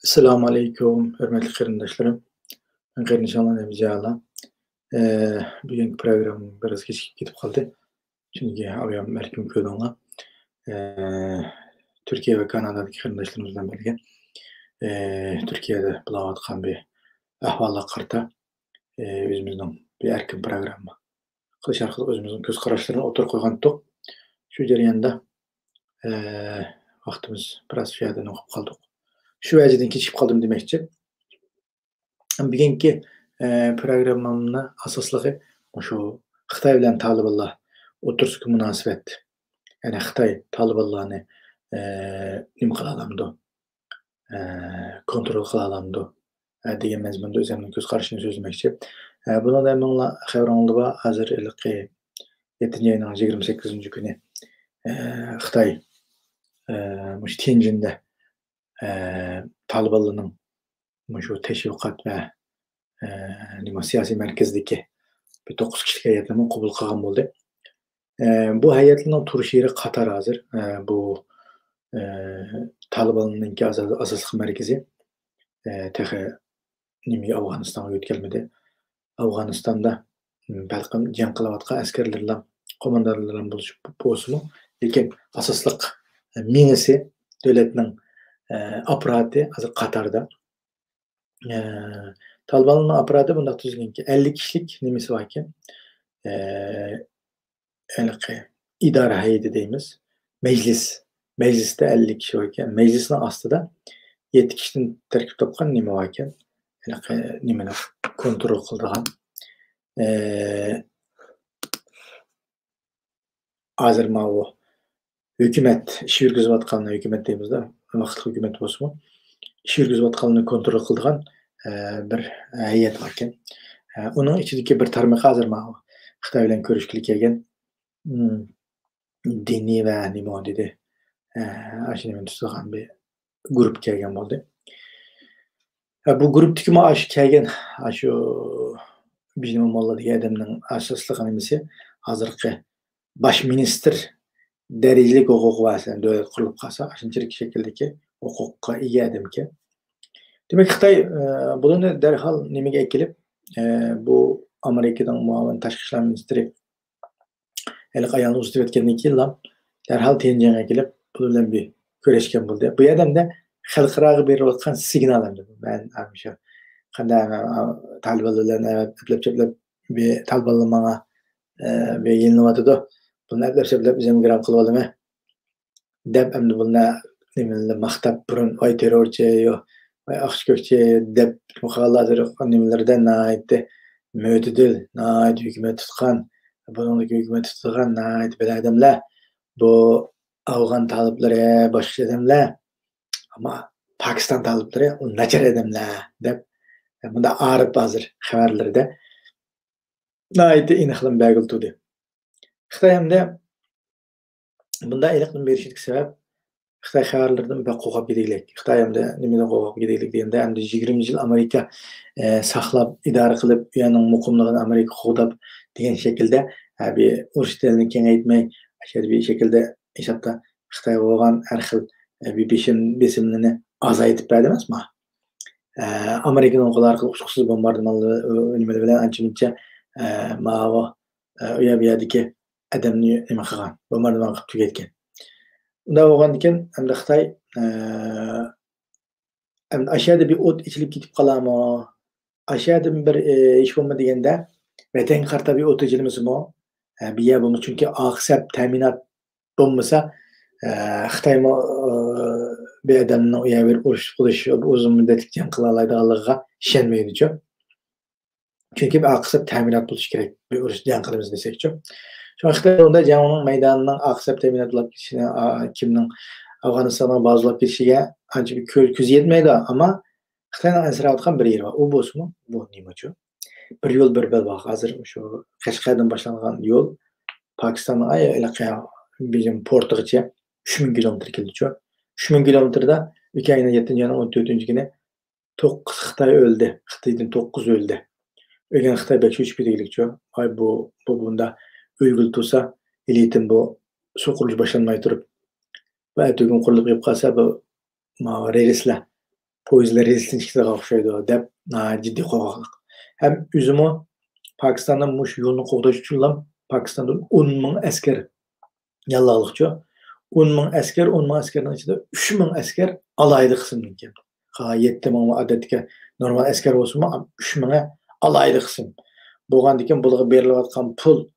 Assalamu alaikum, hörmetli qarindoshlarım. Ben Qarnishonlar Nemijala. Bugungi programmam biroz kechikib ketib qoldi. Chunki avayam balkim ko'rdinglar. Turkiya va Kanadadagi qarindoshlarimiz bilan birga Turkiyada bo'layotgan bir ahvolga qarata o'zimizning bir erkin programma qilish orqali o'zimizning ko'z qarashlarini o'tirib qo'ygan edik. Shu jarayonda vaqtimiz biroz shu yerdan o'qib qoldik. Shu vajidan kechikib qoldim demoqchi. Bugungi programmamni asosligi shu Xitoy bilan Talibanlar o'rtasidagi munosabat. Ya'ni Xitoy Talibanlarni nima qila olamdi, kontrol qila olamdi degan mazmunda o'zimning ko'z qarashimni so'zlamoqchi. Bundan minglar xabaringlar bor. Hozir 7 ayning 28 kuni Xitoy mush Tianjinda Talibanlarning shu tashviqot va nima siyosiy markazdagi bir 9 kishilik hay'atni qabul qilgan bo'ldi. Bu hay'atlarning turish yeri Qatar hozir. Bu Talibanning asosiy markazi. Tehi nimaga Afg'onistonga o'tkazilmadi. Afg'onistonda balkim jang qilayotgan askarlar, qo'mondonlar bo'lsa, lekin asosliq minisi davlatning apparati hozir Qatarda. Talibanning apparati bunda tuzilganki 50 kishilik nimasi bor ekan. İdara heyeti deymiz. Meclisde 50 kişi var ekan. Meclisning ostida 7 kişiden tarkib topgan nima var ekan. Nimalar kontrol qiladigan. Hozir bu hukumat ish yurgizayotgan hukumat deymizda, vaqtli hukumat bo'lsa, ish yurgizayotganini kontrol qiladigan bir hay'at bor ekan. Uning ichidagi bir tarmoq hozir Xitoy bilan ko'rishga kelgan diniy va nima dedi. Ashuni tutgan bir guruh kelgan bo'ldi. Bu guruhdagi maosh kelgan shu bizim molla degan odamning asosli nimasi hozirgi bosh ministr darajalik huquq va davlat qurilib qolsa, shunchalik shakldagi huquqqa ega odamga. Demak, Xitoy buni darhol nimaga kelib, bu Amerikaning muavin tashqi ishlar ministri ayolni uzatib o'tgandan keyin darhol Tianjinga kelib, bu bilan bir ko'rishgan bo'ldi. Bu odamda xalqaro berayotgan signal endi. Men o'sha qanday Talibanlar bilan aplab-chaplab bir Talibanlar menga bir yilinyotdi. Buni aplab-chaplab biz ham gram qilib olaman. Deb endi buni nimalar maqtab burun oy terrorchi yo Vay Akçakökçe dep muhalladır nimelerden naitdi mötüdül nait hükümet tutkan bununki hükümet tutkan nait bir adamlar bu Afgan talıpları başka adamlar ama Pakistan talıpları o naçar adamlar dep bunda Arap hazır haberlerde naitdi inıqlım bagıl tudu. Xitayımda bunda iliqlim berişlik sebep Xitoy xabarlaridan bir qo'g'ab gediklik. Xitoyda nimadan qo'g'ab gediklik deganda, endi 20 yil Amerika saqlab, idora qilib, u yerning muqimligini Amerika qo'g'dab degan shaklda bir urush tilini kengaytmay, o'sha bir shaklda hisobda Xitoy bo'lgan har xil bir besimlarni azaytib berdi emasmi? Amerikaning qo'llari qilib huquqsiz bombardimonlar nimalar bilan ancha-muncha u yerdagi odamni nima qilgan, bombardimon qilib tugatgan. Unda bo'lgan ekan, endi Xitoy aşağıda bir o't ichilib ketib qoladimi? Aşağıda bir ish bo'lma deganda, vatan qarta bir o't ichilmasimi? Bu yer bo'lma, chunki oqsab ta'minot bo'lmasa, Xitoy bir odamni u yer bir urush qilish, o'z muddatli jang qila oladiganligiga ishonmaydi-ku. Chunki oqsab ta'minot bo'lishi kerak. Bir urush jang qilamiz desak-ku. Xitoy unda jangning maydonining oqsab ta'minot bo'lib ketishini, kimning Afg'onistondan bazlab ketishiga ancha bir ko'z yetmaydi, ammo Xitoyning ansirayotgan bir yeri bor. U bo'lsa-mu, bu nima-chu? Bir yo'l bir bel bor. Hozir shu Qashqardan boshlangan yo'l Pokistonning bizim portigacha 3000 kilometr keldi-chu. 3000 kilometrda ayning 7-ayning 14-kuni 9 Xitoy o'ldi. Xitoydan 9 o'ldi. O'lgan Xitoy belki 3 bitiglikchu. Ay bu bunda Uygul tursa, elitin bu su qurilishi boshlanmay turib, va tugun qurilib qolsa bu reyslar poyizlar rezillikle kalkışıyordu dep ciddi kovalık. Hem üzümü Pakistan'dan muş yolunu kovdaş için Pakistan'dan 10 bin asker yallalıkçı. 10 bin asker, 10 bin askerin içinde 3 bin asker alaylı kısım mümkün. Ha 7 bin adetke normal asker olsun ama 3 bin alaylı kısım. Boğan diken buluğa berilatkan pul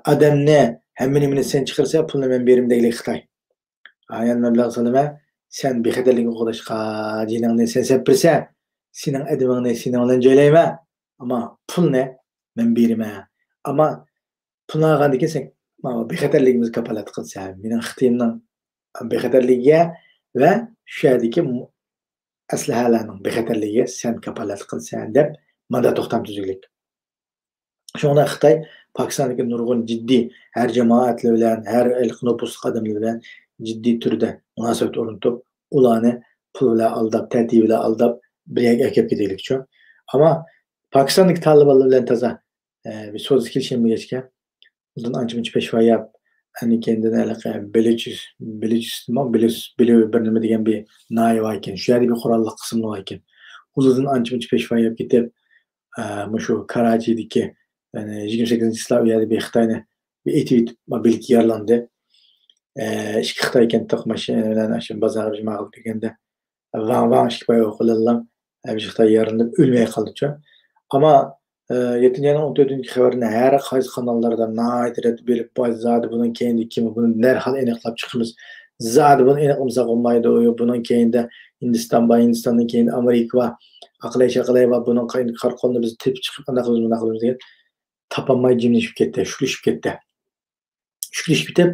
adam ne hemen sen çıkarsa pulunu ben berim değil Xitay. Ayan meblağ salama sen bir xeterliğin qo'lashqa jiningni sen sepirsa sening adamingni sening bilan joylayman ama pul ne men bermayman ama pulni olgandan keyin sen mana bexatarligimizni kapolat qilsa mening xitoyimning bexatarligiga va shu yerdagi aslahalarning bexatarligiga sen kapolat qilsan deb manda to'xtam tuzildik. Şuna Xitay Pokistondagi nurg'un jiddiy har jamoatlar bilan, har nopus qadamlar bilan jiddiy turda munosabat o'rnatib, ularni pul bilan aldab, tartib bilan aldab bir yerga akab ketaylikchi. Ammo Pokistondagi Talibanlar bilan toza bir so'z kelishilmagachga bundan ancha-muncha peshvoyab ani kendidan anaqa bir nima degan bir noy bor ekan. Shu yerda bir qurolli qism bor ekan. Ulardan ancha-muncha peshvoyab ketib, shu Karachidagi yani 28 Slaviyada bir Xitoyni bir etvit mobilki yaralandi. İki Xitoy kentda mashina bilan shu bozorga ma'qul kelganda vang ishki poy o'qilanlar bir Xitoy yaralib o'lmay qoldicha. Ammo 7 yanvar 14 xabarini har qaysi kanallarda naytirat berib boy zodi bunun keyindi kim buni darhol aniqlab chiqamiz. Zodi buni aniqlamasa olmaydi. Bunun keyinda Hindiston va Hindistondan keyin Amerika va aqlay va bunun qarqonni biz tepib chiqib qanday qilamiz degan tapamay jimlashib ketdi, shuklashib ketdi. Shuklashib ketib,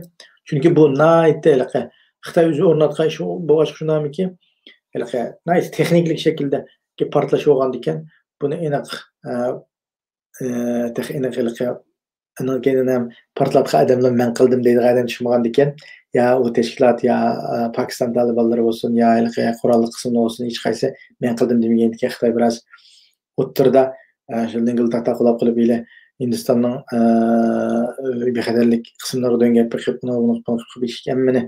chunki bu naytda Xitoy o'zi o'rnatgan shu bu boshqa shundamiki, nayt texniklik shaklda portlash bo'lgan ekan, buni aniq Andan keyin ham portlatgan odamlar men qildim deydigan odam tushmagan ekan. Ya u tashkilot ya Pokiston talibanlari bo'lsin, ya qurolli qismlar bo'lsin, hech qaysi men qildim demagan ekan. Xitoy biroz o'ttirda shu lingiltata qilib ile Hindistonning bexatarlik qismlaridan gapirib, buni ishkanmini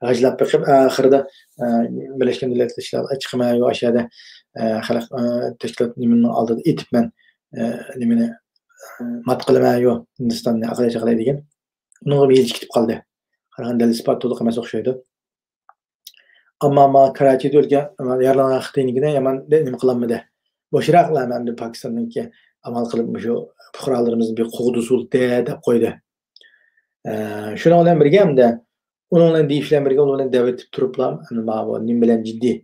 g'ajlab biqib oxirida Birlashgan Millatlar ishlar chiqmay yo'ashada xalq tashkilot nimani oldida etibman nimani mat qilmayo Hindistonni aqlay degan. Unga bir yil ketib qoldi. Qaraganda isbot to'liq emas o'xshaydi. Ammo Karachida o'lgan yaralangan Xitoynikida yomon nima qilinmadi. Boshroqlar endi Pokistonniki amal qilib shu fuqarolarimizni bir qo'g'dusulda deb qo'ydi. Shuna bilan birga hamda uning bilan deyishlar birga uning bilan davetib turiblar, nima bilan jiddiy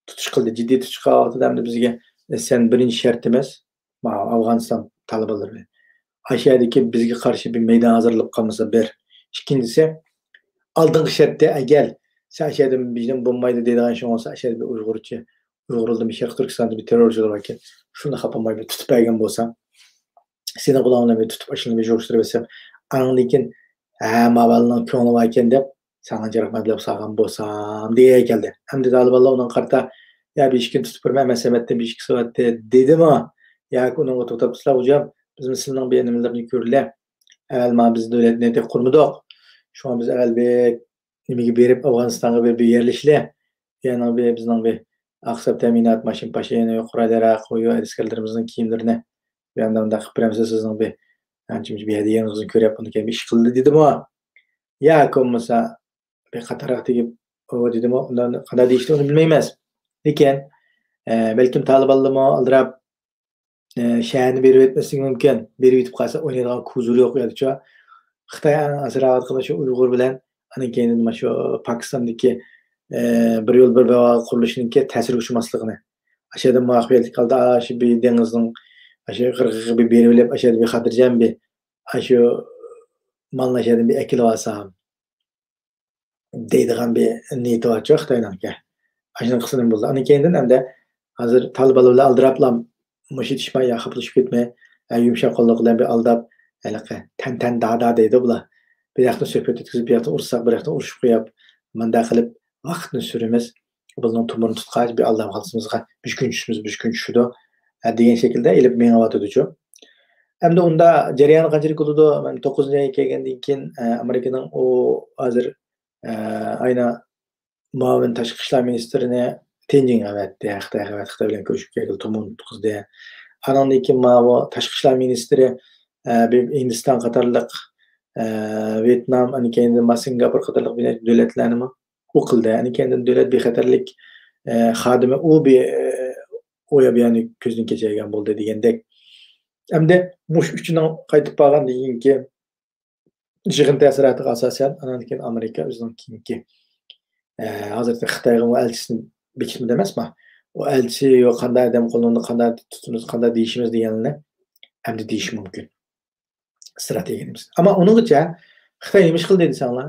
tutish qildi. Jiddiy tutish qildi bizga sen birinchi shart emas, Afg'oniston talibanlari. Aşağıdaki bizga qarshi bir maydon hazırlab qolmasa bir. İkincisi oldingi shartda agar sen aşağıdan bizning bo'lmaydi deydigan shu olsa aşağıda bir Uyg'urlarda bir Sharq Turkistonda bir terrorchilar bor ekan. Shuni xapamay bir tutib bergan bo'lsam, seni qulog'ini bir tutib ashini jo'shtirib bersam, lekin mabalning ko'ngli bor ekan deb sana jarahmatlab salgan bo'lsam deya keldi. Hamda talibanlar uning qarta ya bir ishkin tutib bermay masamatda bir ishki soatda dedimi? Ya uning to'xtab tuslab hocam biz sizning beyanlarni ko'rlar. Avval biz davlatni tek qurmadik. Şu an biz avval bir nimaga berib Afg'onistonga bir yerlashlar. Yana bir bizning bir aqsab ta'minot mashin pashini quradilar, qo'yib askarlarimizning kiyimlarini bu yerda unda qilib beramiz sizning bir ancha-muncha bir hadiyangizni ko'rib uni kelib ish qildi dedimi? Ya bo'lmasa bir qataraq tegib o dedimi? Undan qanday deyishni uni bilmaymiz. Lekin balkim talibanlarni aldirab shahrini berib etmasligi mumkin. Berib yetib qolsa o'ynaydigan ko'zuri yo'q edi-cha. Xitoy asravat qilish Uyg'ur bilan ana keyin nima shu Pokistondagi bir yo'l bir bavo qurilishininki ta'sir ushmasligini. Ashada muvaffaqiyatli qildi. Shu bir dengizning shu qirg'iga bir berib olib, ashada bir xotirjam bir shu malnashada bir akil olsam deydigan bir niyati bor Xitoyninki. Ashuni qilsin bo'ldi. Ana keyindan hamda hozir talibanlar bilan aldirablam mushitishmay ya xaplashib ketmay, yumshoq qo'llar bilan bir aldab, tan dada deydi bular. Bir yoqda suhbat o'tkazib, bir yoqda ursak, bir yoqda urushib qo'yib, manda qilib vaqtni surimiz, bizning tumurni tutqach bir aldam xalqimizga bir kun tushdi degan shaklda elib mengavotdi-chu. Hamda unda jarayon qanchalik bo'ldi? Men 9-oyga kelgandan keyin Amerikaning o hozir ayna muavin tashqi ishlar ministrini Tenjin evetdi, Xitoy bilan ko'rishib keldi, tumun tutqizdi. Anandan keyin mana tashqi ishlar ministri Hindiston qatorliq, Vyetnam, ani keyin Singapur qatorliq davlatlarni u qildi. Ani keyin davlat bexatarlik xodimi u oya yani ko'zdan kechirgan bo'ldi degandek. Hamda mush uchidan qaytib borgandan keyingi yig'in ta'siratiga asosan andan keyin Amerika o'zining keyingi hozirda Xitoyga elchisini bekitmadi emasmi? O elchi yo qanday adam qo'lini qanday tutimiz, qanday deyishimiz deganini hamda deyish mumkin. Strategiyamiz. Ama onungacha Xitoy nima ish qildi desanlar,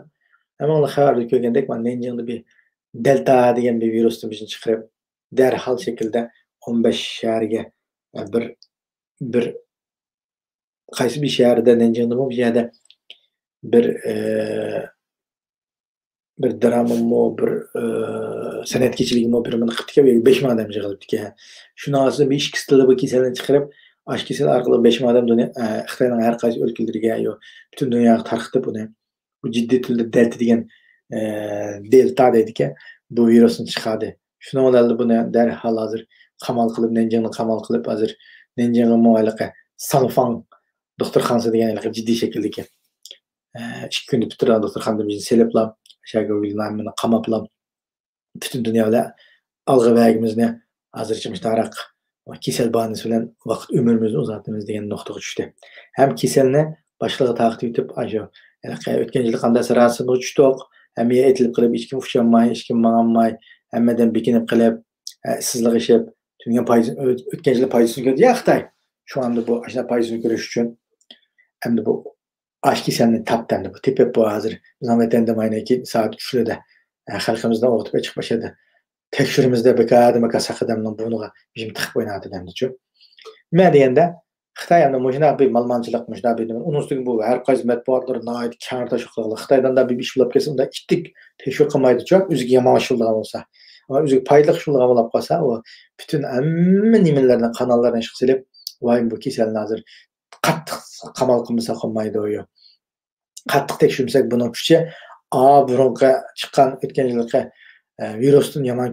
hammalar xabarda ko'rgandek, mana Nanjingda bir delta degan bir virusni bizni chiqarib, darhol shaklda 15 shaharga bir qaysi bir shaharda Nanjingda bu yerda bir dramammo, bir san'atkechiligimmo bir mana qilib kelib 5 ming odam yig'ilibdi. Shundan so'ng 5 kistada bu kasalni chiqarib, ash kasal orqali 5 ming odam Xitoyning har qaysi o'lkalariga yo butun dunyoga tarqatib uni bu jiddiy tilda delta degan delta deydi-ki, bu virusni chiqardi. Shundan oldin buni darhol hozir qamal qilib, Nanjingni qamal qilib, hozir Nanjingga mualliqa Sanfang doktorxonasi degan jiddiy shakldagi 2 kun bitirgan doktorxonada bizni seliblar, shagirdlarni qamablar. Bütün dünyada algı vergimizni hozircha mushtariq kasal bahanasi bilan vaqt ömrimizni uzatamiz degan nuqtaga tushdi. Ham kasalni boshlig'i taqib etib, ajo o'tgan yil qanday sarasini uchdiq, hammaga aytilib qilib, hech kim ushlanmay, hech kim mang'anmay, hammadan bekinib qilib, ishsizlik ishib, tungan o'tgan yil foydasini ko'rdi. Ya Xitoy shu anda bu ashna foydasini ko'rish uchun hamda bu ash kasalni topdi. Bu tepib bu hozir bizning vatanda maynaki soat 3da xalqimizdan o'tib chiqib boshladi. Tekshirimizda bekadima saqadamning buniga bizim tiqib o'ynadi demdi-chu. Nima deganda Xitoy ham mujna bir malmanchilik mujna bir uning ustiga bu har qaysi matbuotlar noit kar tashiqliqli Xitoydan da bir ish bo'lib kelsa unda ittik tekshir qilmaydi-chu, o'ziga yomon shuldigan bo'lsa. Ama o'ziga foydali shuldigan bo'lib qolsa, u bütün hamma nimalarni kanallarni ish qilib, voy bu kasalni hozir qattiq qamal qilmasa qolmaydi u. Qattiq tekshirsak buning kuchi burunga chiqqan o'tgan yilgi virusdan yomon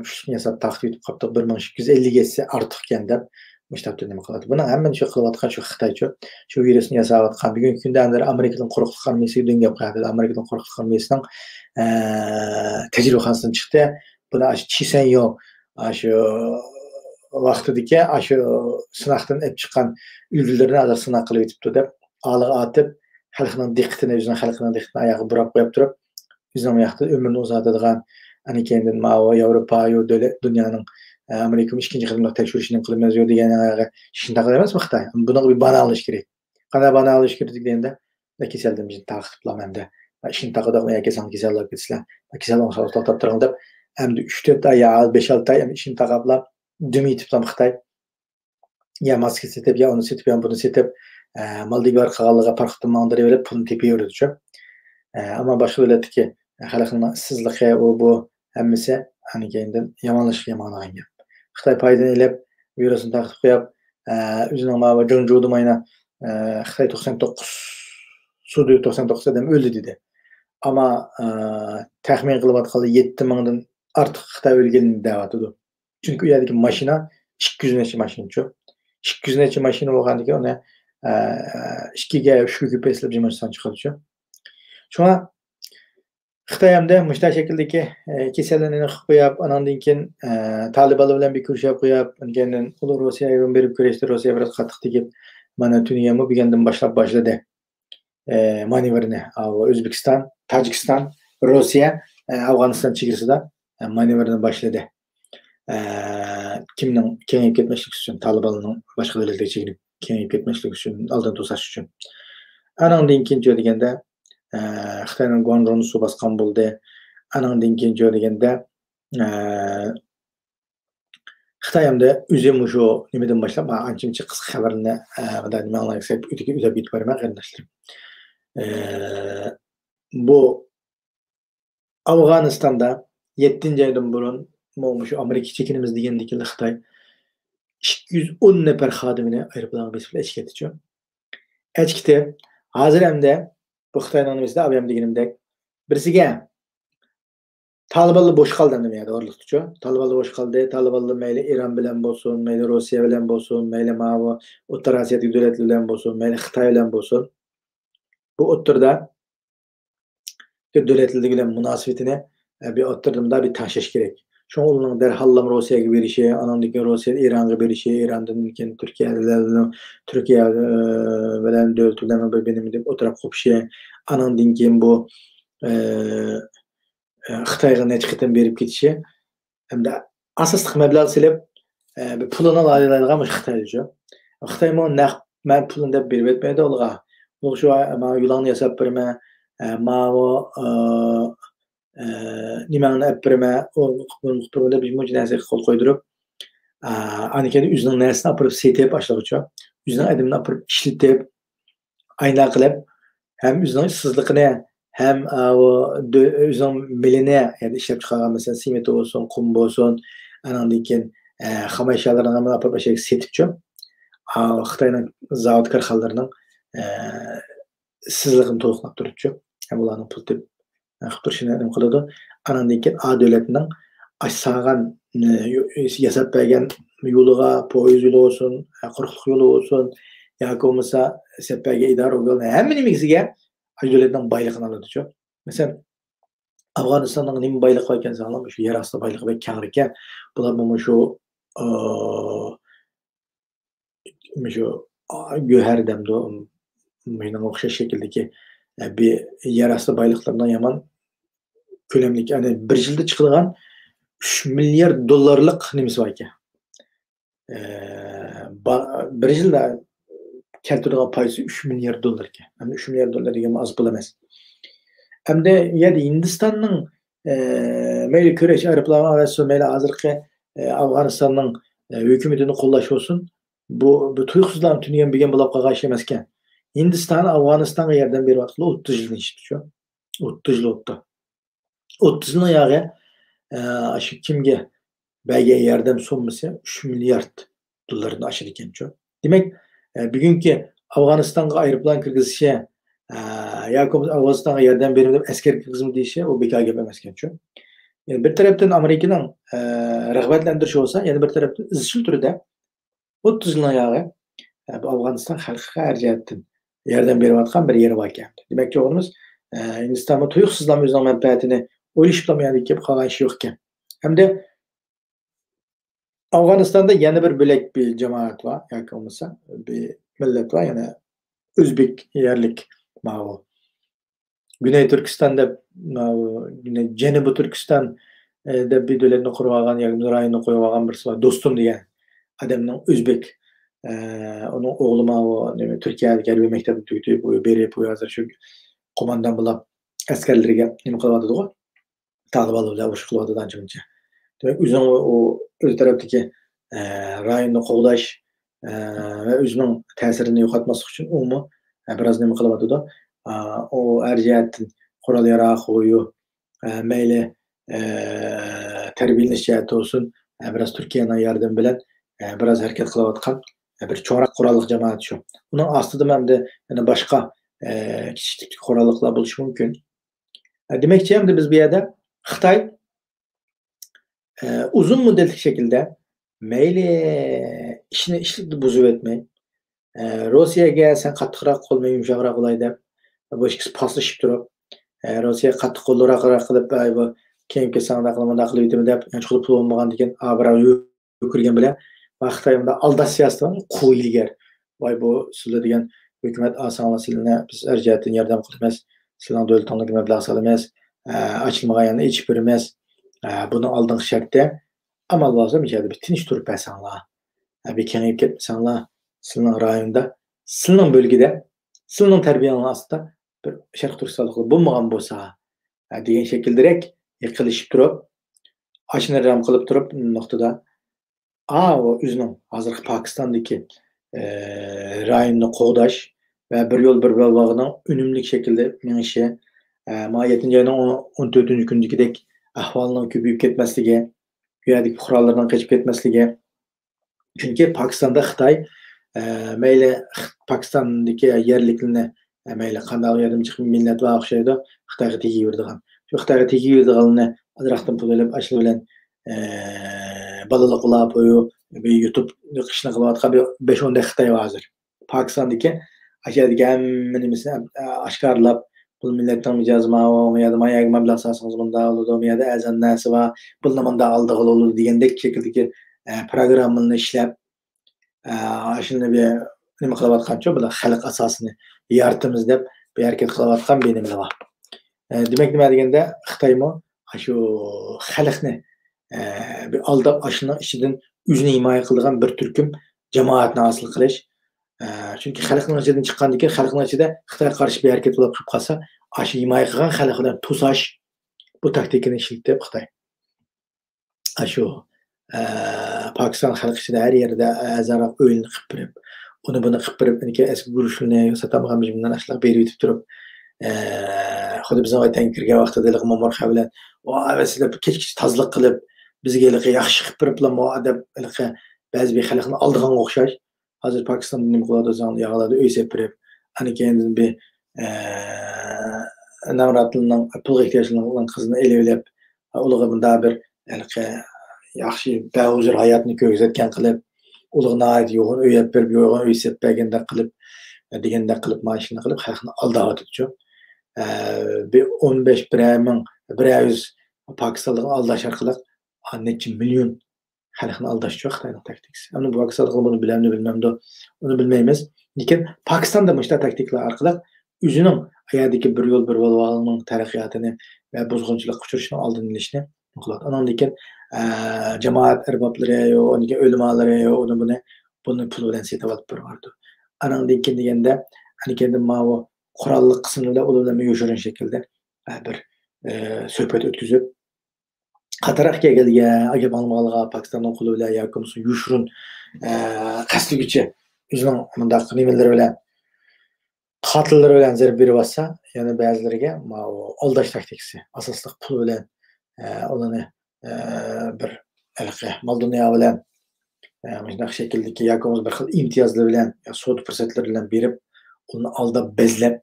kuchli yasab taqdim etib qoldi. 1250 gesi ortiq ekan deb mushtabda nima qiladi. Buni hammani shu qilayotgan shu Xitoycha shu virusni yasayotgan bugungi kunda Amerikaning quruqlik armiyasi dengab qo'yadi. Amerikaning quruqlik armiyasining tajribasidan chiqdi. Buni Chisenyo shu vaqtidagi shu sinoqdan olib chiqqan ulgurlarni hozir sinov qilib o'tibdi deb oliga atib xalqning diqqatini, o'zining xalqining diqqatini oyog'i burab qo'yib turib, bizning yoqda ömrni uzatadigan ani keyin Mao Yevropa yo dunyoning Amerika ikkinchi xizmat tekshirishini qilamiz yo degan shunday emasmi Xitoy? Buni bir bana olish kerak. Qanday bana olish kerak deganda, kasaldan bizni taqiblamanda. Ishni taqidaqni yoki san kasallar ketsalar, kasal olsa to'xtab turgan deb, endi 3-4 oy, 5-6 oy ishni taqablab dumitibdan Xitoy. Ya maska setib, ya uni setib, ya buni setib Maldivar qag'alliga parxtni mandiri berib pulni tepaverdi-chu. Ammo boshqa davlatdagi xalqning ishsizligi bu hammasi ani keyindan yomonlashib yomonlagan gap. Xitoy foydani ilib virusni taqib qo'yib, o'zining mana Jonjo'da mayna Xitoy 99 Suudi 99 odam o'ldi dedi. Ammo taxmin qilayotgan 7 mingdan ortiq Xitoy o'lganini da'vatidi. Chunki u yerdagi mashina 200 necha mashina-chu. 200 necha mashina bo'lganligi uni 2ga 3ga ko'paytirib jimirsan chiqadi-chu. Shuna Xitoy hamda mushta shakldagi kasallarni qilib qo'yib, andan keyin Talibanlar bilan bir ko'rishib qo'yib, undan ular Rossiyaga berib ko'rishdi, Rossiya biroz qattiq tegib, mana Tuniyami bugundan boshladi. Manevrni O'zbekiston, Tojikiston, Rossiya, Afg'oniston chegarasida manevrni boshladi. Kimning kengayib ketmaslik uchun, Talibanning boshqa davlatlarga chegarib kengayib ketmaslik uchun, oldin to'sash uchun. Andan keyin deganda Xitoyning Guangdongni suv bosgan bo'ldi. Andan keyin deganda Xitoy hamda o'zi shu nimadan boshlab ancha qisqa xabarni nima anglaysiz o'tib ketib beraman qarindoshlarim. Bu Afg'onistonda 7-oydan burun shu Amerika chekinimiz degandek Xitoy 210 nafar xodimini aeroplanga besib ketdi-chu. Ketdi. Hozir hamda bu Xitoyning nimasida avayam deganimdek birisiga Talibanlı boş kaldı demeydi orlukçu. Talibanlı boş kaldı. Talibanlı meyle İran bilen bolsun, meyle Rusya bilen bolsun, meyle mavi Orta Asya'daki devletler bilen bolsun, meyle Xitay bilen bolsun. Bu oturda devletler bilen münasebetine bir oturdumda bir taşış gerek. Şu onun derhallam Rusya'ya bir şey, anandaki Rusya İran'a bir şey, İran'dan ülkenin Türkiye bilen devletlerine bir benim dip oturup kopşu anandın ki bu Xitayga neçe qitim berip ketişi hamda asaslyk meblag silip bir pulunu alaydigan Xitay şu. Xitay mo naq men pulunu dep berip etmedi olga. Ol şu ma yulan yasap berme ma o nimani ep berme o muhtemelen bir mucizesi kol koydurup anikeni üzünün näsini apırıp setep başlaguça. Üzünün adımını apırıp işletip ayna qilib hem üzünün işsizligini hem o özün biline yani işlep çıkargan mesela simit olsun, kum olsun, anandan keyin ham eşyalarını hamma apıp başa setipçi. Xitayning zavod karxanalarining işsizligini to'liqlab turibchi. Hem ularning pul deb qilib turishini nima qiladi. Anandan keyin A davlatining açsagan yasab bergan yo'liga, poyezd yo'li olsun, quruqlik yo'li olsun, yoki bo'lmasa sepaga idora yo'li hamma nimasiga devletning boyligini oladichu. Masalan, Afg'onistonning nima boyligi bor ekan sanglar, shu yer osti boyligi bek keng ekan. Bular mana shu Göher demdi menga o'xshash shakldagi bir yer osti boyliqlaridan yomon ko'lamlik, ya'ni bir yilda chiqilgan 3 milliard dollarlik nimasi bor ekan. Bir yilda keltirgan paysi 3 milliard dollar ekan. Hem 3 milliard dollar degan az pul emas. Hamda yani Hindistonning mayli kurash aeroplan avasi mayli hozirgi Afg'onistonning hukumatini qo'llash olsun. Bu tuyuqsizlarni tunigan bilgan bo'lib qolgan ish emas ekan. Hindiston Afg'onistonga yordam beryapti 30 yildan ishibdi. 30 yil o'tdi. 30 yilning yog'i shu kimga bergan yordam summasi 3 milliard dollardan oshar ekan-ku. Demak, bugungi Afg'onistonga aeroplan kirgizishi yoki Afg'onistonga yordam berib deb askar kirgizim deyishi u bekor gap emas ekan-ku. Yani bir tarafdan Amerikaning rag'batlantirishi bo'lsa, yana bir tarafdan izchil turida 30 yilning yog'i bu Afg'oniston xalqiga har jihatdan yordam berayotgan bir yeri bor ekan. Demakki o'g'limiz Hindistonda tuyuqsizlanma o'zining manfaatini o'ylashib qolmayotgan kelib qolgan ish yo'q ekan. Hamda Afg'onistonda yana bir bo'lak bir jamoat bor, yoki bo'lmasa bir millat bor, yana O'zbek yerlik ma'lum. Güney Türkistan'da Janubiy Turkiston deb bir davlatni qurib olgan, yoki rayonni qo'yib olgan birisi bor. Do'stum degan odamning O'zbek onun o'g'li ma'lum Turkiyadagi harbiy maktabni tugatib, berib hozir shu qo'mondan bo'lib askarlarga nima qilyapti-ku? Talibanlar bilan urush qilyapti ancha-muncha. Demak, o'zining o'z tarafdagi rayonni qo'llash va o'zining ta'sirini yo'qotmaslik uchun u biroz nima qilyapti-da? O har jihatdan qurol yarog' qo'yib, mayli tarbiyalash jihati olsun, biroz Turkiyaning yordami bilan biroz harakat qilayotgan bir chorak qurolli jamoat shu. Uning ostida hamda yana boshqa kichik qurolliqlar bo'lishi mumkin. Demakchi, hamda biz bu yerda Xitoy uzun muddatli şekilde mayli ishni ishlikni buzib etmay, Rossiyaga sen qattiqroq qo'lmay yumshoqroq bo'lay deb bu ikkisi paslashib turib, Rossiya qattiq qo'lroq qilib bu keyin kesangda qilmanda qilib yetimi deb chiqib pul olmagan degan abra yo'kirgan bilan Xitoyda aldash siyosati qo'y ilgar. Voy bu sizlar degan hukumat asonlar sizlarni biz arjatdan yordam qilamiz, sizlarning davlatingizga mablag' solamiz, ochilmagan yerni ichib beramiz. Buni oldingi shartda amal lozim ijadi bir tinch turib bersanlar. Bir kengayib ketmasanglar, sizning rayonda, sizning bo'lgida, sizning tarbiyangiz ostida bir sharq turkistonlik bo'lmagan bo'lsa, degan shakldirek yiqilishib turib, ochni ram qilib turib nuqtada o'zining hozirgi Pokistondagi rayonni qo'g'dash va bir yo'l bir belbog'ining unumli shaklda menishi, 7 ayning 14-kundagidek ahvolning ko'payib ketmasligi, bu yerdagi qurollardan qochib ketmasligi. Chunki Pokistonda Xitoy mayli Pokistondagi yerliklarni mayli qanday yerdan chiqib millat va o'xshaydi Xitoyga tegib yuradigan. Shu Xitoyga tegib yuradiganlarni azraqdan pul elib aşlı bilen balalık qılap bir YouTube qışını qılayotgan bir 5-10 Xitoy hozir. Pokistondagi aşağıdaki hemmenimizni aşkarlap bu milletten micazma ya da mayak mablag sasınız bunda oldu ya da azan nasi va pulni bunda aldığı olur degandek şekildeki programmani ishlab shuni bir nima qilayotgancha bular xalq asosini yaratamiz deb bir harakat qilayotgan benimlar bor. Demak nima deganda Xitoymi shu xalqni bir aldab ashuni ichidan o'zini himoya qiladigan bir turkum jamoatni hosil qilish. Chunki xalqning ichidan chiqqandan keyin xalqning ichida Xitoyga qarshi bir harakat bo'lib chiqib qolsa, shu himoya qilgan xalqni to'sash bu taktikani ishlatib Xitoy. Shu Pokiston xalqi ichida har yerda azaraq o'yin qilib turib, uni buni qilib turib, eski guruchlarni sotamagan bundan ashlar berib yetib turib, xuddi bizning aytgan kirgan vaqtida Momor bilan avasida kechki tozalik qilib, bizga yaxshi qilib turib, adab ba'zi bir xalqni oldigan o'xshash. Hozir Pokistonda nima qiladi o'zini yog'larda uy sepirib, ana keyin bir navratlining pul ehtiyojlarini qizini elib, ularga bunda bir yaxshi bahuzur hayotni ko'rsatgan qilib, ularga nihoyat yo'g'on uy berib, yo'g'on uy sepaganda qilib, deganda qilib mashina qilib xalqni aldayotdi. Bir 15 ming 100 Pokistonlikni aldash orqali necha million xalqni aldash Xitoyning taktikasi. Ammo bu Pokistonliklar buni bilmamdi, uni bilmaymiz. Lekin Pokistonda bu taktiklar orqali o'zining hayotdagi bir yo'l bir yo'lning taraqqiyotini va buzg'unchilik uchrashini oldini olishni qiladi. Undan keyin jamoat arboblari yo unga o'limalari yo buni pul bilan setib olib turardi. Andan keyin deganda keyin bu qurolli qismida ularni yoshirin shaklda bir suhbat o'tkazib qataraq kelgan agar malumotlarga Pokistonning qo'li bilan yoki yushrun qasdigacha o'zining bundaq nimalari bilan qatillari bilan zarb berib olsa, yana ba'zilariga aldash taktikasi asosli pul bilan ularni bir mal dunyo bilan shunday shakldagi yoki bir xil imtiyozlar bilan sud fursatlar bilan berib uni aldab bezlab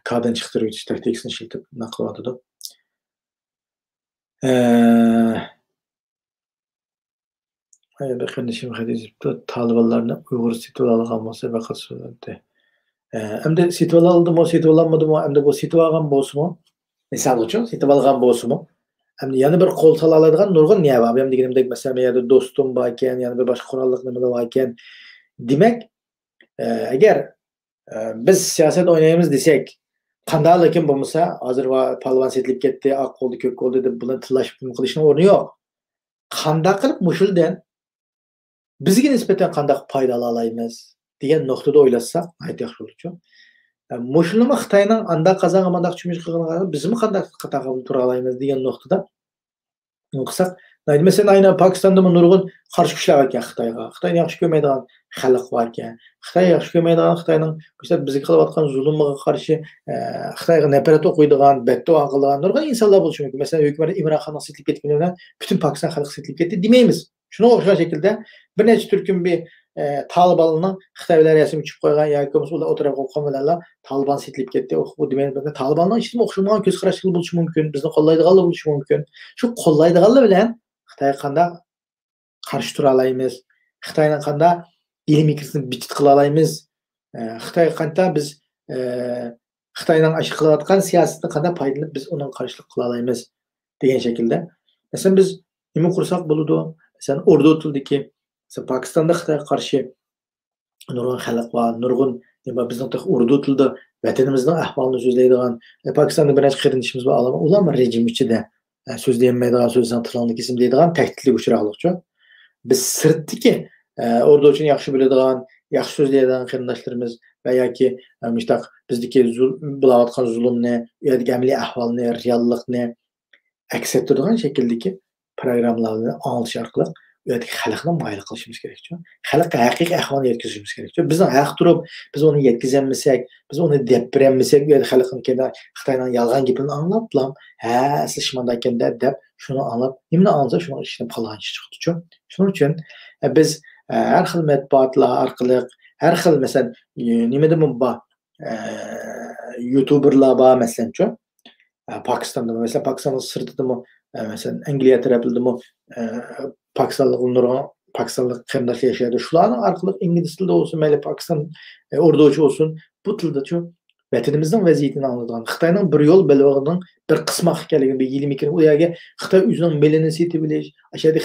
kadın chiqaruvchi taktikasini ishlatib naqlyotdi. Bir qarindishim hadisda Talibanlarni Uyg'ur setib olgan bo'lsa faqat so'zladi. Endi setib oldimi, setib olmadimi, endi bu setib olgan bo'lsa-mi? Misol uchun setib olgan bo'lsa-mi? Endi yana bir qo'l sala oladigan nurg'un niya bor. Ham deganimdek masalan, yerda do'stim bor ekan, yana bir boshqa qurolliq nimalar bor ekan. Demak, agar biz siyosat o'ynaymiz desak, qanday lekin bo'lmasa, hozir va palvon setilib ketdi, oq qo'ldi, ko'k qo'ldi deb buni tillashib qilishning o'rni yo'q. Qanday qilib mushuldan bizga nisbatan qanday foyda olaymiz degan nuqtada o'ylasak, ayt yaxshi bo'ladi. Mushulni Xitoyning anda qazongan mandaq tushunish qilganini bizmi qanday qatag'ib tura olamiz degan nuqtada qilsak, mesela aynan Pokistonda nurg'un qarshi kuchlar ekan Xitoyga. Xitoyni yaxshi ko'rmaydigan xalq bor ekan. Xitoy yaxshi ko'rmaydigan Xitoyning bizga qilayotgan zulmga qarshi Xitoyga nafrat o'qiydigan, beddua qiladigan nurg'un insonlar bo'lishi mumkin. Masalan, hukumat Imron Xonning setilib ketgani bilan butun Pokiston xalqi setilib ketdi demaymiz. Shuna o'xshash shaklda bir necha turkum bir Talibanning Xitoylar rasmi chiqib qo'ygan yoki ular o'tirib qolganlar Taliban setilib ketdi. Bu demaydi. Talibanning ichida o'xshamagan ko'z qarashli bo'lishi mumkin. Bizni qo'llaydiganlar bo'lishi mumkin. Shu qo'llaydiganlar bilan Xitoy qanday qarshi tura olamiz? Xitoyning qanday ilmiy kirsini bitit qila olamiz? Xitoy qanday biz Xitoyning ashi qilayotgan siyosatni qanday foydalanib biz uning qarshilik qila olamiz degan shaklda. Masalan biz nima qursak bo'ladi? Masalan, Urdu tilidagi Pokistonda Xitoyga qarshi nurg'un xalq bor, nurg'un bizning Urdu tilida vatanimizning ahvolini so'zlaydigan Pokistonda bir necha qarindishimiz bor. Ular rejim ichida so'zlayolmaydigan so'zdan tilingni kesim deydigan tahdidli uchraqliqchi. Biz sirtdiki Urdu uchun yaxshi biladigan, yaxshi so'zlaydigan qarindoshlarimiz va yoki mushtaq bizdagi bo'layotgan zulmni, yoki amaliy ahvolni, reallikni aks ettiradigan shakldagi programmalarni anglatish orqali yoki xalqni mayli qilishimiz kerak. Xalqqa haqiqiy ahvolni yetkazishimiz kerak. Bizning haq turib, biz uni yetkazolmasak, biz uni deb beramasak, yoki xalqning Xitoyning yolg'on gapini anglab, siz shunday ekan deb shuni anglab, nimani anglasa shuni ishni qilgan ish chiqdi. Shuning uchun biz har xil matbuotlar orqali, har xil masalan, nimada bor YouTuberlar bor masalan, Pokistonda masalan Pokistonning sirtida Mesela Angliya tarafında Pakistanlık qarindoshlar yaşaydi. Shularning orqali ingliz tilida olsun, mayli Pakistan orduchi olsun, bu tilda vatanimizning vaziyatini anlaydigan, Xitoyning bir yo'l bilvog'ining bir qismi ekanligini, bir ilmiy kirib, u yerga Xitoy o'zining milini setib bilish, ashada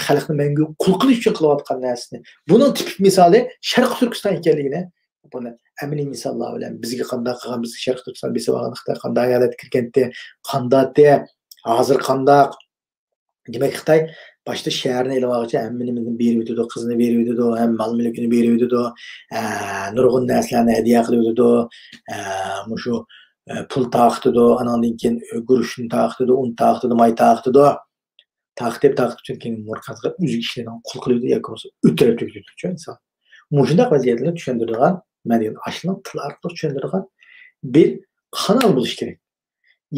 xalqni mangu qul qilish uchun qilayotgan narsani. Buning tipik misoli Sharq Turkiston ekanligini, buni amaliy misollar bilan bizga qanday qilgan, biz Sharq Turkiston besib olgan Xitoy qanday holatga kirganda, qanday hozir qanday. Demek Xitoy başta şehrini ele alınca hammasini berib o'tadi, qizini berib o'tadi, ham mol-mulkini berib o'tadi, nurg'un narsalarni hadiya qilib o'tadi, mushu pul taqtidi, anandan keyin guruchni taqtidi, un taqtidi, may taqtidi. Taqtib uchun keyin murqatga o'zi ishlardan qul qilib o'tadi, yoki bo'lmasa o'tirib turibdi inson. Mushundaq vaziyatlarni tushundiradigan, mana degan ashuni til orqali tushundiradigan bir kanal bo'lish kerak.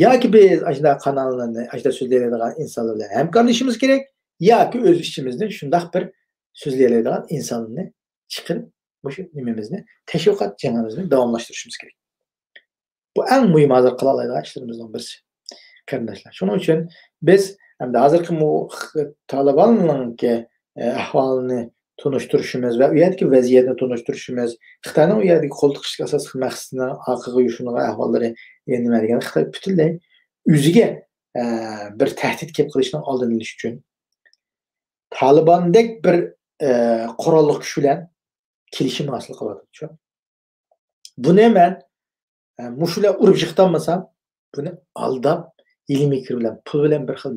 Yoki biz ashunday kanallarni, ashunday so'zlaydigan insonlar bilan hamkorlashishimiz kerak, yoki o'z ishimizdan shundaq bir so'zlaydigan insonni chiqarib, o'sha nimamizni, tashviqot jangimizni davomlashtirishimiz kerak. Bu eng muhim hozir qila oladigan ishlarimizdan birisi. Qarindoshlar. Shuning uchun biz hamda hozirgi Talibanning ahvolini tunishtirishimiz va u yerdagi vaziyatni tunishtirishimiz, Xitoyning u yerdagi qo'ltiqishga asosiy maqsadini orqaga yushungan ahvollari nima degan, Xitoy butunlay o'ziga bir tahdid kelib qilishning oldini olish uchun Talibandek bir qurolli kuch bilan kelishim hosil qilyapti. Buni men mushular urib yiqitolmasam, buni aldab, ilmiy fikr bilan, pul bilan bir xil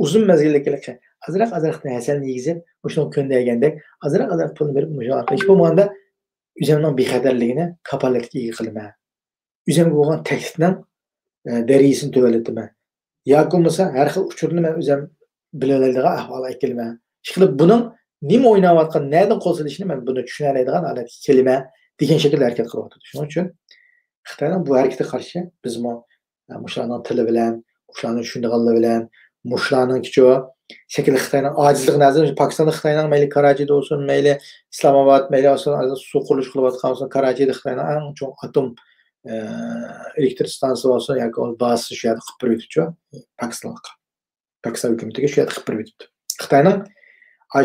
uzun mezgillikka azroq narsalarni yegizib, o'shani ko'ndagandek, azroq pul berib, hech bo'lmaganda o'zimning bexatarligini kapolatga ega qilaman. O'zimga bo'lgan taklifdan darajasini to'valataman. Yoki bo'lmasa har xil uchurni men o'zim bila oladigan ahvolga kelman. Ishqilib buning nima o'ynayotgan, nerdan qo'l silishini men buni tushuna oladigan holatga kelman degan shaklda harakat qilyapti. Shuning uchun Xitoyning bu harakatiga qarshi biz mushlarning tili bilan, mushlarning tushunadiganligi bilan, mushlarning şekilde Xitoyning ojizligini nazar, Pokistonda Xitoyning mayli Karachida olsun, mayli Islomobod, mayli suv qurilish qilayotgan olsun, Karachida Xitoyning eng chong atom elektr stansiyasi olsun, yoki bazasi shu yerda qilib beribdi, Pokiston hukumatiga shu yerda qilib beribdi. Xitoyning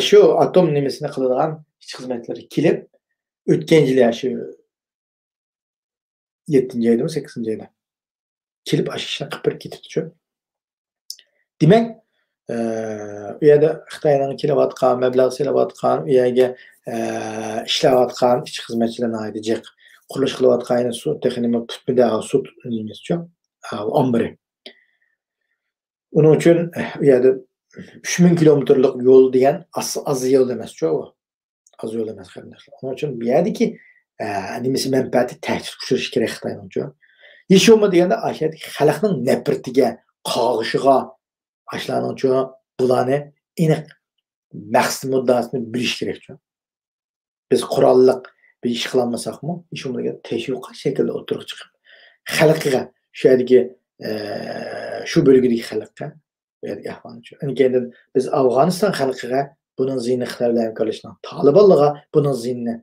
shu atom nimasini qiladigan xizmatlari kelib, o'tgan yil shu 7-oyda, 8-oyda kelib shu ishni qilib berib ketibdi. Demak, u yerda Xitoyning kelayotgan, mablag' selayotgan, u yerga ishlayotgan ishchi xizmatchilarni aytijaq, qurilish qilayotgan suv texnika tutmida sud nimasi ombiri. Uning uchun u yerda 3000 kilometrlik yo'l degan az yo'l emas, az yo'l emas qarindoshlar. Uning uchun bu yerdagi nimasi manfaati ta'kid qilish kerak Xitoyning. Hech bo'lmaganda ashadagi xalqning nafratiga, qog'ishiga ashlarning bularni aniq maqsad muddasini bilish kerak. Biz qurolliq bir ish qilmasakmi, hech bo'lmaganda tashviqot shaklida o'tirib chiqib, xalqqa shu yerdagi shu bölgedagi xalqqa bu yerga ahvolni tushunadi. Biz Afg'oniston xalqiga buning ziyni Xitoy bilan hamkorlashni, Talibanlarga buning ziyni,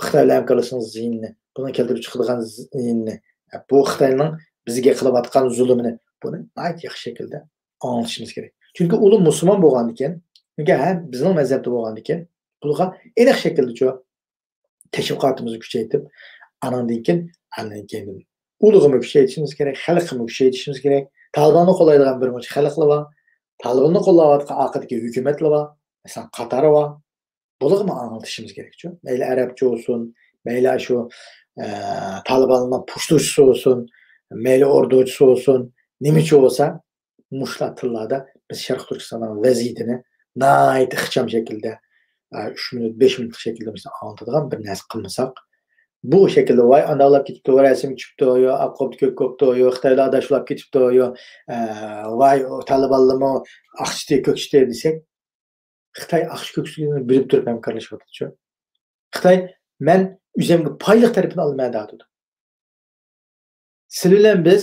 Xitoy bilan hamkorlashning ziyni, buni keltirib chiqadigan ziyni, bu Xitoyning bizga qilayotgan zulmini, buni yaxshi shaklda anglashimiz kerak. Chunki ular musulmon bo'lgandan keyin, ham bizning mazhabda bo'lgandan keyin, bularga aniq shaklda tashviqotimizni kuchaytirib, anandan keyin ulug'ini kuchaytirishimiz kerak, xalqni kuchaytirishimiz kerak. Talibanni qo'llaydigan bir muncha xalqlar bor. Talibanni qo'llayotgan orqadagi hukumatlar bor. Masalan, Qatar bor. Bularni anglashimiz kerak. Mayli arabcha bo'lsin, mayli shu Talibanning pushtuchisi bo'lsin, mayli orduchisi bo'lsin, nimacha bo'lsa, mushlar tillarda biz Sharq Turkistonning vaziyatini nihoyat ixcham shaklda 3 minut, 5 minut shaklda anlatadigan bir narsa qilmasak, bu şekilde vay analab ketibdi, resim chiqibdi, yo aqob ko'kobdi, yo Xitoylar adashlab ketibdi, yo vay Talibanlarmi aqchdi, ko'kchdi desak, Xitoy aqch ko'kchligini bilib turib hamkorlashyapti. Xitoy men o'zimga paylik tarafini olmayman dedi. Siz bilan biz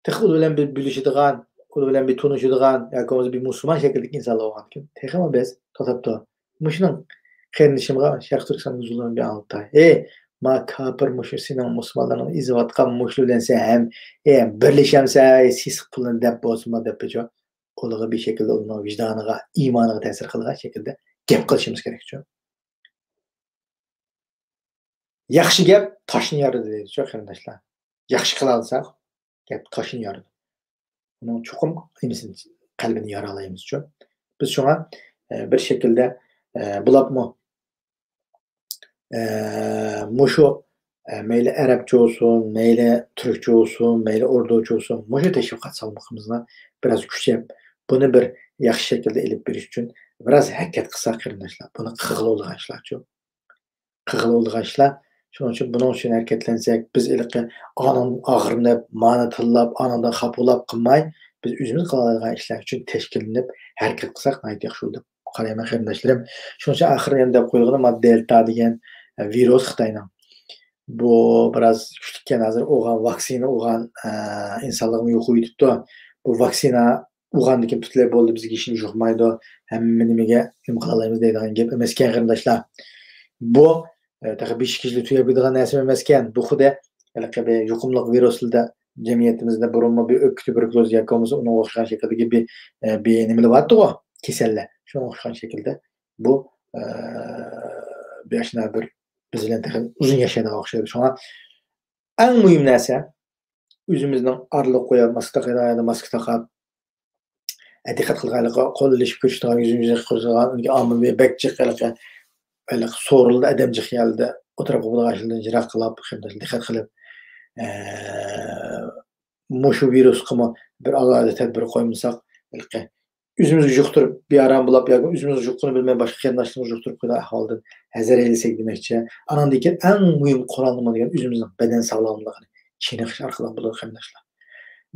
texnik bilan bilishadigan, u bilan bir tanishadigan, yoki bir musulmon shakldagi insonlar bo'lgan. Texnik biz to'xtabdi. Mushuning qarindishimga Sharq Turkiston zulmini bir anlatay. Ma kapır muşu senin Müslümanların izivatkan muşlu bilen sen hem birleşemse siz pulun dep bolsunma dep bejo. Olaga bir şekilde onun vicdanıga, imanıga tesir kılgan şekilde gep kılışımız gerekço. Yaxşı gep taşını yarıdı deydi çok kardeşler. Yaxşı kıla alsak gep taşını yarıdı. Bunun çokum kimsin kalbini yaralayımız çok. Biz şuna bir şekilde bulap mı muşu meyle Arapça olsun, meyle Türkçe olsun, meyle Urduca olsun, muşu teşvikat salmamızla biraz küçüp bunu bir yaxşı şekilde elip biriş için biraz hareket kısa kardeşler. Bunu kıgıl olğan işler çok. Kıgıl olğan işler. Şunun için bunun için hareketlensek biz ilki anın ağırınıp, mani tillap, anında kapılap kılmay biz üzümüz kılalaydigan işler için teşkilinip hareket kısak nayt yaxşı oldu. Qarayman qarindoshlarım. Shuning uchun axir deb qo'yilgan delta degan virus Xitoyning. Bu biraz kuchlikkan hozir o'g'an vaksina o'g'an insonlarni yo'q qo'yibdi. Bu vaksina o'g'andan keyin butunlay bo'ldi bizga ishimiz yo'qmaydi. Hamma nimaga nima qila olamiz deydigan gap emas ekan qarindoshlar. Bu tabii 5 kishini tugab ketadigan narsa emas ekan. Bu xudo bir yuqumli viruslarda jamiyatimizda burunma bir o'k tuberkuloz yoki bo'lmasa unga o'xshagan shakldagi bir nimalar bor-ku, kasallar. Şuna o'xshagan şekilde bu yaşına bir biz bilan uzun yaşaydigan o'xshaydi. Şuna eng muhim narsa o'zimizning orliq qo'yib, maska taqib, diqqat qilganlikqa, qo'llashib ko'rishadigan, yuzimizga qo'yadigan, unga omilli bekchiqlikqa, so'rildi adamji xiyolida o'tirib bo'lgan jiroq qilib, diqqat qilib, mushu virus qilma bir alohida tadbir qo'ymasak, üzümüzü yuqtirib bearam bulab yoki üzümüzü yuqtirib bilmay boshqa qarindoshlarimiz yuqtirib qo'ygan ahvoldan hazar eylesak demakchi. Anandan keyin eng muhim Qur'on nima degan o'zimizning badan sog'lomligini chiniqish orqali bo'ladi qarindoshlar.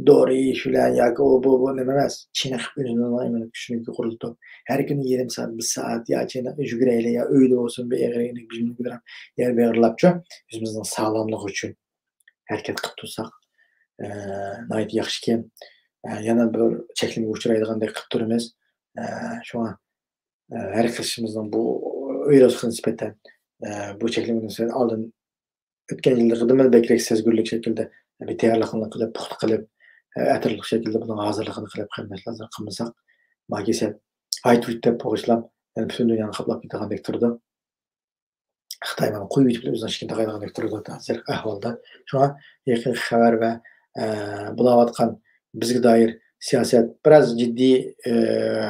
Dori yeyish bilan yoki bu nima emas. Chiniqib o'zimizni kuchini quriltib, har kuni yarim soat, 1 soat yo yuguraylik yo uyda bo'lsin bir egrilik bizning bilan yer berilabchi o'zimizning sog'lomligi uchun harakat qilib tursak, nayt yaxshiki. Yana bir cheklimga uchraydigandek qilib turamiz. Shunga har qilishimizning bu virusga nisbatan bu cheklimga nisbatan oldin o'tgan yildagidan bekrak sezgurlik shaklda bir tayyorlig'ini qilib, puxta qilib, atirliq shaklda buning hozirlig'ini qilib qarindoshlar qilmasak, magisa aytib deb bo'g'ishlab, butun dunyoni qoplab ketgandek turdi. Xitoy mana qo'yib yetib o'zidan chiqib taqaydigandek turdi hozir ahvolda. Shunga yaqin xabar va bo'layotgan bizga doir siyosat biraz jiddiy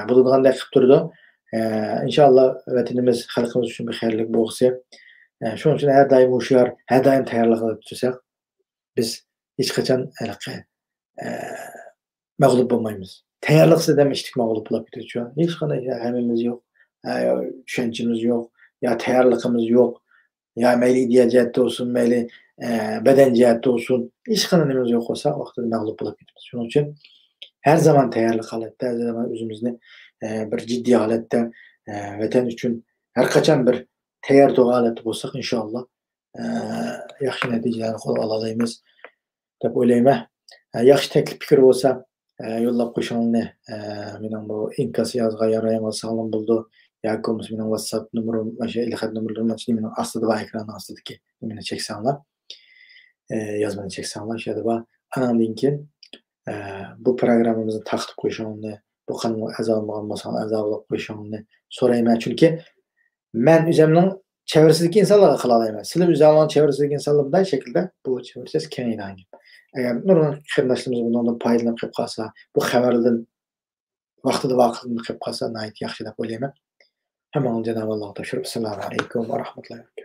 bo'ladiganday qilib turdi. İnşallah vatanimiz, xalqimiz uchun bir xayrlik bo'lsa, shuning uchun har doim hushyor, har doim tayyorlik qilib tursak, biz hech qachon mag'lub bo'lmaymiz. Tayyorliqsiz ham ishtik mag'lub bo'lib ketuvchi. Hech qanday g'amimiz yo'q, tushunchimiz yo'q, yo tayyorligimiz yo'q, yo mayli ideya jihatda bo'lsin, mayli badan jihatda bo'lsin, hech qanday nimamiz yo'q bo'lsa, vaqtida mag'lub bo'lib ketamiz. Shuning uchun her zaman tayyorlik holatda, her zaman o'zimizni bir jiddiy holatda vatan uchun har qachon bir tayyor holatda bo'lsak, inshaalloh yaxshi natijalarni qo'lga ola olamiz deb o'ylayman. Yaxshi taklif fikr bo'lsa, yo'llab qo'yishinglarni mening bu inkas yozgan yarayman sog'lom bo'ldi. Yoki bo'lmasa mening WhatsApp nomerim, o'sha ilxat nomerlarim mening ostida va ekran ostidagi meni cheksanglar, yozmani cheksanglar, o'sha yerda bor. Anandan keyin bu programmamizni taqib qo'yishinglarni, bu qanday a'zo bo'lmasa a'zo bo'lib qo'yishinglarni so'rayman. Chunki men o'zimning chevrasizdagi insonlarga qila olmayman. Sizlar o'zingizning chevrasizdagi insonlar bunday shaklda bu chevrasiz kengaygan. Agar nurg'un qarindoshlarimiz bundan foydalanib qolib qolsa, bu xabarlardan vaqtida qilib qolsa, yaxshi deb o'ylayman. Hammaga Janob Alloh tashkir. Assalomu alaykum va rahmatullohi.